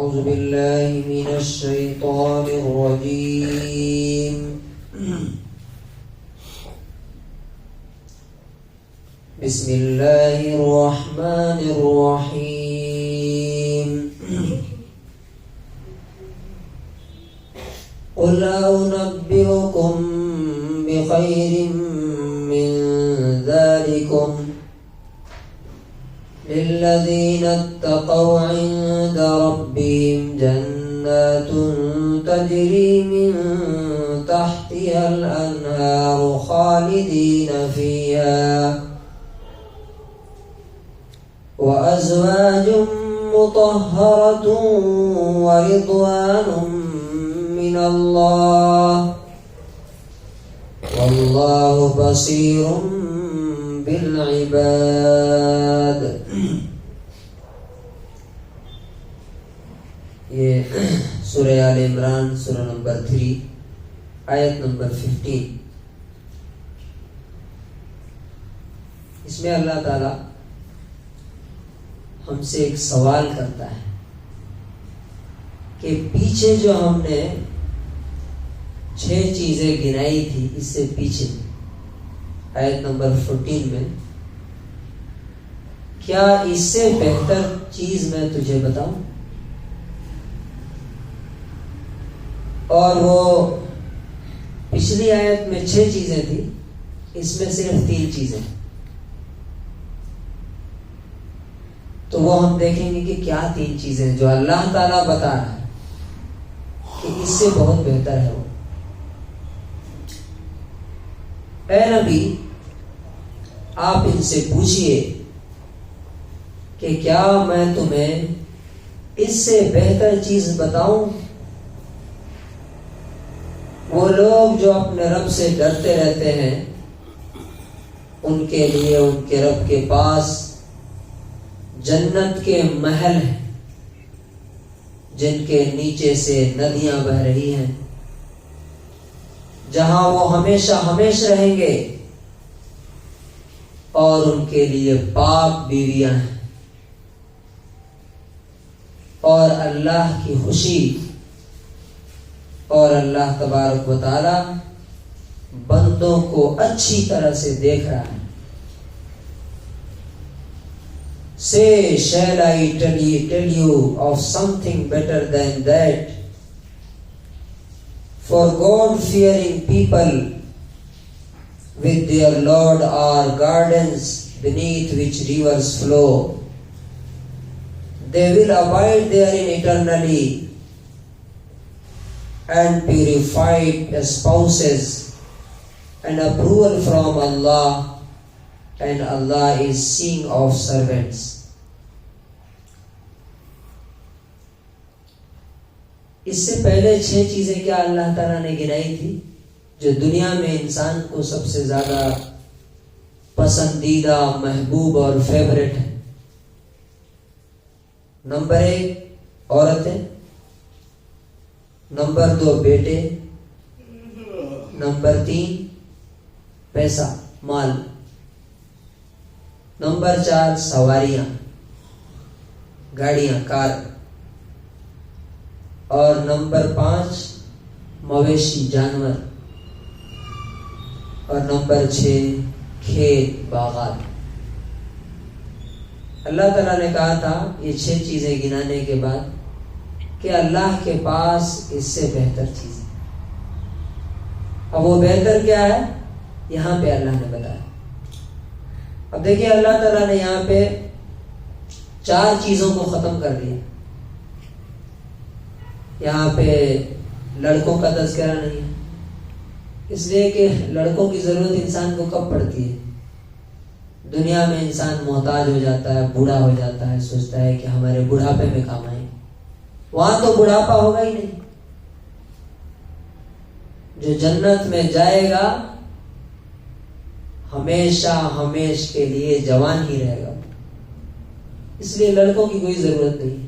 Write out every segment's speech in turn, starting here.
أعوذ بالله من الشيطان الرجيم بسم الله الرحمن الرحيم قل أنبئكم بخير من ذلكم للذين اتقوا عند ربهم جنات تجري من تحتها الأنهار خالدين فيها وأزواج مطهرة ورضوان من الله والله بصير بالعباد. یہ سورہ آل عمران سورہ نمبر 3 آیت نمبر 15. اس میں اللہ تعالی ہم سے ایک سوال کرتا ہے کہ پیچھے جو ہم نے 6 چیزیں گنائی تھی اس سے پیچھے آیت نمبر 14 میں، کیا اس سے بہتر چیز میں تجھے بتاؤں؟ اور وہ پچھلی آیت میں 6 چیزیں تھی، اس میں صرف 3 چیزیں. تو وہ ہم دیکھیں گے کہ کیا 3 چیزیں جو اللہ تعالیٰ بتا رہا ہے کہ اس سے بہت بہتر ہے وہ. اے نبی، آپ ان سے پوچھئے کہ کیا میں تمہیں اس سے بہتر چیز بتاؤں؟ وہ لوگ جو اپنے رب سے ڈرتے رہتے ہیں ان کے لیے ان کے رب کے پاس جنت کے محل ہیں جن کے نیچے سے ندیاں بہ رہی ہیں، جہاں وہ ہمیشہ ہمیشہ رہیں گے، اور ان کے لیے پاک بیویاں ہیں، اور اللہ کی خوشی. اور اللہ تبارک و تعالی بندوں کو اچھی طرح سے دیکھ رہا ہے. Say, shall I tell you of something better than that? For God-fearing people with their Lord are gardens beneath which rivers flow. They will abide therein eternally, and purified spouses, and approval from Allah, and Allah is seeing of servants. اس سے پہلے 6 چیزیں کیا اللہ تعالیٰ نے گنائی تھی جو دنیا میں انسان کو سب سے زیادہ پسندیدہ، محبوب اور فیورٹ ہے. نمبر 1 عورتیں، نمبر 2 بیٹے، نمبر 3 پیسہ مال، نمبر 4 سواریاں، گاڑیاں، کار، اور نمبر 5 مویشی، جانور، اور نمبر 6 کھیت، باغات. اللہ تعالیٰ نے کہا تھا یہ 6 چیزیں گنانے کے بعد کہ اللہ کے پاس اس سے بہتر چیز ہے. اب وہ بہتر کیا ہے یہاں پہ اللہ نے بتایا. اب دیکھیے اللہ تعالیٰ نے یہاں پہ 4 چیزوں کو ختم کر دیا. یہاں پہ لڑکوں کا تذکرہ نہیں ہے، اس لیے کہ لڑکوں کی ضرورت انسان کو کب پڑتی ہے؟ دنیا میں انسان محتاج ہو جاتا ہے، بوڑھا ہو جاتا ہے، سوچتا ہے کہ ہمارے بڑھاپے میں کام آئیں. وہاں تو بڑھاپا ہوگا ہی نہیں. جو جنت میں جائے گا ہمیشہ ہمیش کے لیے جوان ہی رہے گا. اس لیے لڑکوں کی کوئی ضرورت نہیں.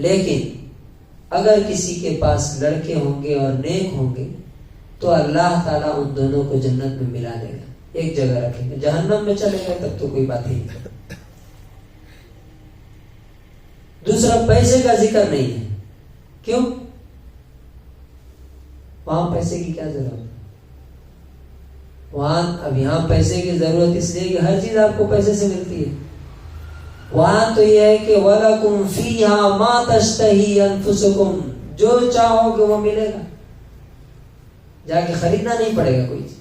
لیکن اگر کسی کے پاس لڑکے ہوں گے اور نیک ہوں گے تو اللہ تعالیٰ ان دونوں کو جنت میں ملا دے گا، ایک جگہ رکھیں گے. جہنم میں چلے گئے تب تو کوئی بات ہی نہیں. دوسرا پیسے کا ذکر نہیں ہے. کیوں؟ وہاں پیسے کی کیا ضرورت ہے؟ وہاں اب یہاں پیسے کی ضرورت اس لیے کہ ہر چیز آپ کو پیسے سے ملتی ہے. وہاں تو یہ ہے کہ وَلَكُمْ فِيهَا مَا تَشْتَهِي أَنفُسُكُمْ، جو چاہو گے وہ ملے گا، جا کے خریدنا نہیں پڑے گا کوئی چیز.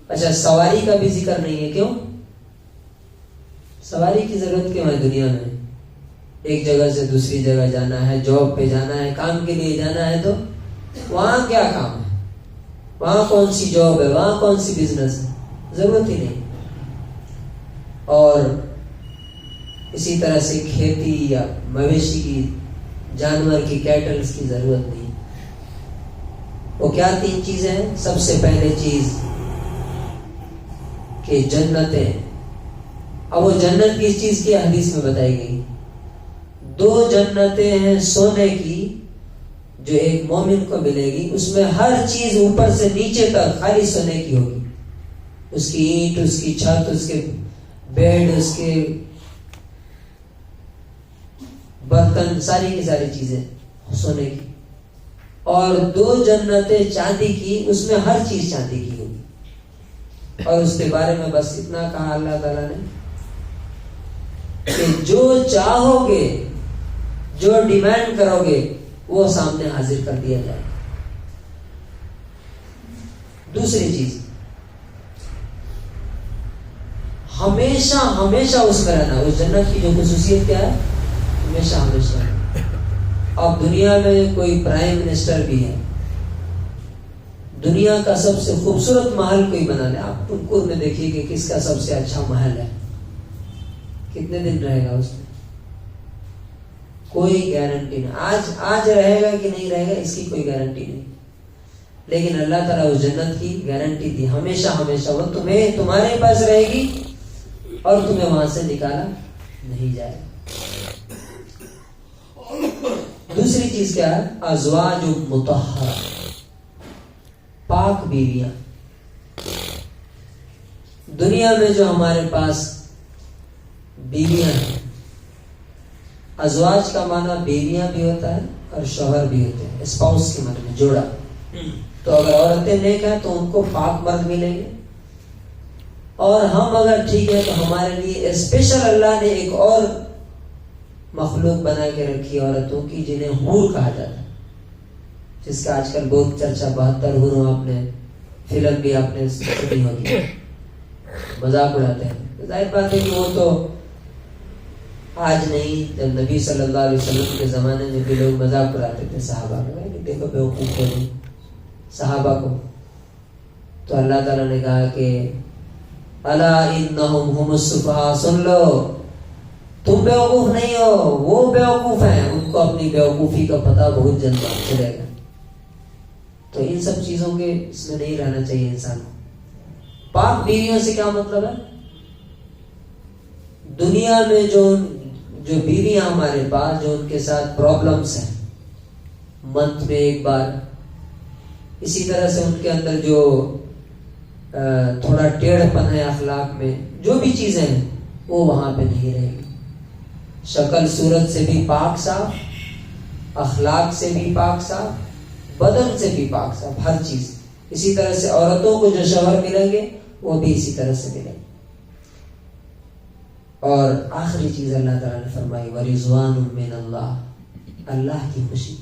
اچھا سواری کا بھی ذکر نہیں ہے. کیوں؟ سواری کی ضرورت کیوں ہے دنیا میں؟ ایک جگہ سے دوسری جگہ جانا ہے، جاب پہ جانا ہے، کام کے لیے جانا ہے، تو وہاں کیا کام ہے؟ وہاں کون سی جاب ہے؟ وہاں کون سی بزنس ہے؟ ضرورت ہی نہیں. اور اسی طرح سے کھیتی یا مویشی کی، جانور کی، کیٹلز کی ضرورت نہیں. وہ کیا تین چیزیں ہیں؟ سب سے پہلے چیز کہ جنتیں. اب وہ جنت کس چیز کی حدیث میں بتائی گئی؟ 2 جنتیں ہیں سونے کی جو ایک مومن کو ملے گی. اس میں ہر چیز اوپر سے نیچے تک خالی سونے کی ہوگی. اس کی اینٹ، اس کی چھت، اس کے بیڈ، اس کے برتن، ساری کی ساری چیزیں سونے کی. اور 2 جنتیں چاندی کی، اس میں ہر چیز چاندی کی ہوگی. اور اس کے بارے میں بس اتنا کہا اللہ تعالیٰ نے کہ جو چاہو گے، جو ڈیمانڈ کرو گے، وہ سامنے حاضر کر دیا جائے. دوسری چیز، ہمیشہ ہمیشہ اس میں رہنا. اس جنت کی جو خصوصیت کیا ہے؟ ہمیشہ ہمیشہ. اب دنیا میں کوئی پرائم منسٹر بھی ہے، دنیا کا سب سے خوبصورت محل کوئی بنا لے، آپ ٹنکور میں دیکھیے کہ کس کا سب سے اچھا محل ہے، کتنے دن رہے گا اس میں؟ کوئی گارنٹی نہیں. آج رہے گا کہ نہیں رہے گا اس کی کوئی گارنٹی نہیں. لیکن اللہ تعالیٰ اس جنت کی گارنٹی دی، ہمیشہ ہمیشہ وہ تمہارے پاس رہے گی اور تمہیں وہاں سے نکالا نہیں جائے. دوسری چیز کیا ہے؟ ازواج مطہرہ، پاک بیویاں. دنیا میں جو ہمارے پاس بیویاں ہیں، ازواج کا معنی بیویاں بھی ہوتا ہے اور شوہر بھی ہوتے ہیں، اسپاؤس کے معنی میں، جوڑا. تو اگر عورتیں نیک ہیں تو ان کو پاک مرد ملیں گے، اور ہم اگر ٹھیک ہے تو ہمارے لیے اسپیشل اللہ نے ایک اور مخلوق بنا کے رکھی عورتوں کی، جنہیں حور کہا جاتا ہے، جس کا آج کل بہت چرچا. 72 حوروں آپ نے فلم بھی آپ نے سنی ہوگی، مذاق اڑاتے ہیں. ظاہر بات ہے کہ وہ تو آج نہیں، جب نبی صلی اللہ علیہ وسلم کے زمانے میں بھی لوگ مذاق اڑاتے تھے صحابہ کو، دیکھو بیوقوف ہو گئے صحابہ کو. تو اللہ تعالیٰ نے کہا کہ الا انہم ہم السفہاء، سن لو تم بیوقوف نہیں ہو، وہ بیوقوف ہیں، ان کو اپنی بیوقوفی کا پتہ بہت جلد چلے گا. تو ان سب چیزوں کے اس میں نہیں رہنا چاہیے انسان کو. پاک بیویوں سے کیا مطلب ہے؟ دنیا میں جو بیویاں ہمارے پاس، جو ان کے ساتھ پرابلمس ہیں، منتھ میں ایک بار، اسی طرح سے ان کے اندر جو تھوڑا ٹیڑھ پن ہے اخلاق میں، جو بھی چیزیں ہیں وہ وہاں پہ نہیں رہے گی. شکل صورت سے بھی پاک صاف، اخلاق سے بھی پاک صاف، بدن سے بھی پاک صاف، ہر چیز. اسی طرح سے عورتوں کو جو شوہر ملیں گے وہ بھی اسی طرح سے ملیں گے. اور آخری چیز اللہ تعالیٰ نے فرمائی وَرِضْوَانٌ مِّنَ اللَّهِ، اللہ کی خوشی.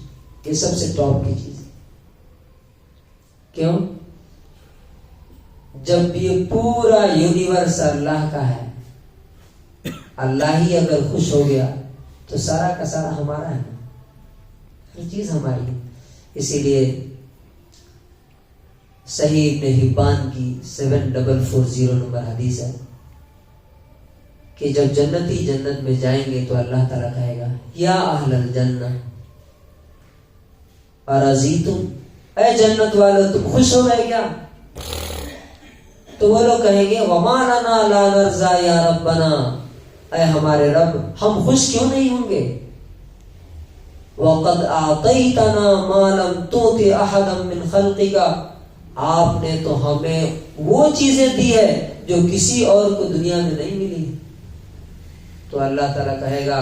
یہ سب سے ٹاپ کی چیز ہے. کیوں؟ جب یہ پورا یونیورس اللہ کا ہے، اللہ ہی اگر خوش ہو گیا تو سارا کا سارا ہمارا ہے، ہر چیز ہماری ہے. اسی لیے صحیح ابن حبان کی 7440 نمبر حدیث ہے کہ جب جنتی جنت میں جائیں گے تو اللہ تعالیٰ کہے گا یا اہل الجنہ ارضیتم، اے جنت والو تم خوش ہو گئے کیا؟ تو وہ لوگ کہیں گے وما لنا لا نرضى یا ربنا، اے ہمارے رب ہم خوش کیوں نہیں ہوں گے؟ وقد اعطیتنا ما لم تؤت احدا من خلقک، آپ نے تو ہمیں وہ چیزیں دی ہے جو کسی اور کو دنیا میں نہیں ملی. تو اللہ تعالیٰ کہے گا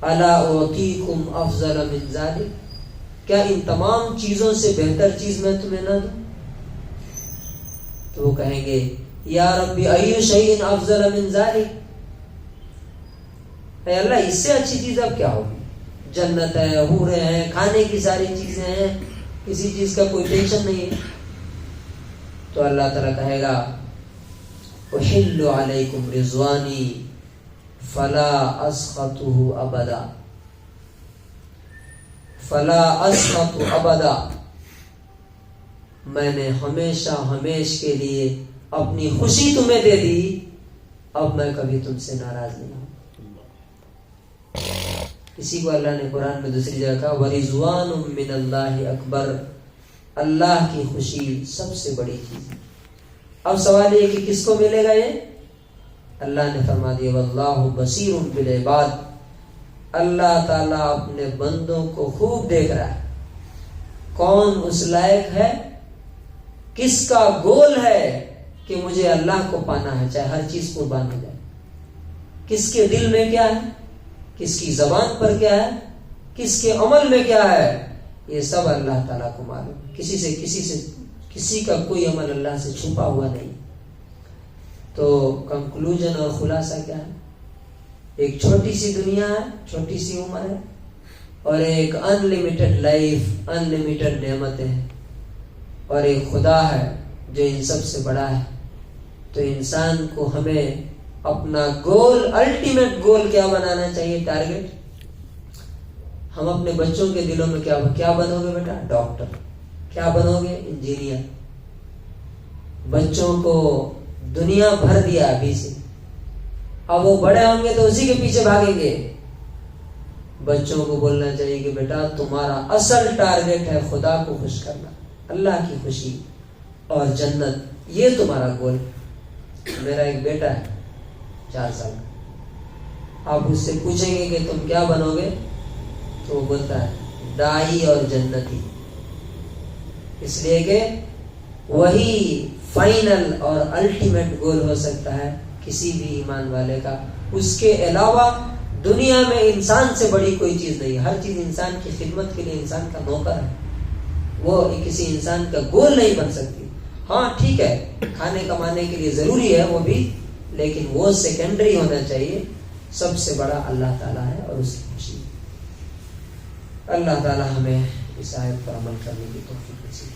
الا اعطیکم افضل من ذلک، کیا ان تمام چیزوں سے بہتر چیز میں تمہیں نہ دوں؟ تو وہ کہیں گے یا ربی ای شیء افضل من ذلک، اے اللہ اس سے اچھی چیز اب کیا ہوگی؟ جنت ہے، حوریں ہیں، کھانے کی ساری چیزیں ہیں، کسی چیز کا کوئی ٹینشن نہیں ہے۔ تو اللہ تعالیٰ کہے گا احل علیکم رضوانی فلا اسخطہ ابدا، فلا اسخط ابدا، میں نے ہمیشہ ہمیش کے لیے اپنی خوشی تمہیں دے دی، اب میں کبھی تم سے ناراض نہیں ہوں۔ اسی کو اللہ نے قرآن میں دوسری جگہ کہا وَرِضْوَانٌ مِّنَ اللَّهِ اکبر، اللہ کی خوشی سب سے بڑی چیز ہے۔ اب سوال یہ کہ کس کو ملے گا یہ؟ اللہ نے فرما دیا وَاللَّهُ بَصِيرٌ بِالْعِبَادِ، اللہ تعالیٰ اپنے بندوں کو خوب دیکھ رہا ہے، کون اس لائق ہے، کس کا گول ہے کہ مجھے اللہ کو پانا ہے، چاہے ہر چیز قربان ہو جائے، کس کے دل میں کیا ہے، کس کی زبان پر کیا ہے، کس کے عمل میں کیا ہے، یہ سب اللہ تعالیٰ کو معلوم۔ کسی کا کوئی عمل اللہ سے چھپا ہوا نہیں۔ تو کنکلوژن اور خلاصہ کیا ہے؟ ایک چھوٹی سی دنیا ہے، چھوٹی سی عمر ہے، اور ایک ان لمیٹڈ لائف، ان لمیٹڈ نعمتیں ہیں، اور ایک خدا ہے جو ان سب سے بڑا ہے۔ تو انسان کو ہمیں اپنا گول، الٹیمیٹ گول کیا بنانا چاہیے، ٹارگٹ۔ ہم اپنے بچوں کے دلوں میں کیا بنو گے بیٹا؟ ڈاکٹر۔ کیا بنو گے؟ انجینئر۔ بچوں کو دنیا بھر دیا ابھی سے، اب وہ بڑے ہوں گے تو اسی کے پیچھے بھاگیں گے۔ بچوں کو بولنا چاہیے کہ بیٹا تمہارا اصل ٹارگٹ ہے خدا کو خوش کرنا، اللہ کی خوشی اور جنت، یہ تمہارا گول۔ میرا ایک بیٹا ہے 4 سال کا، آپ اس سے پوچھیں گے کہ تم کیا بنو گے تو وہ بولتا ہے داعی اور جنتی، اس لیے کہ وہی فائنل اور الٹیمیٹ گول ہو سکتا ہے کسی بھی ایمان والے کا۔ اس کے علاوہ دنیا میں انسان سے بڑی کوئی چیز نہیں، ہر چیز انسان کی خدمت کے لیے انسان کا نوکر ہے، وہ کسی انسان کا گول نہیں بن سکتی۔ ہاں ٹھیک ہے، کھانے کمانے کے لیے ضروری ہے وہ بھی، لیکن وہ سیکنڈری ہونا چاہیے، سب سے بڑا اللہ تعالیٰ ہے اور اس کی خوشی۔ اللہ تعالیٰ ہمیں اس آیت پر عمل کرنے کی توفیق نصیب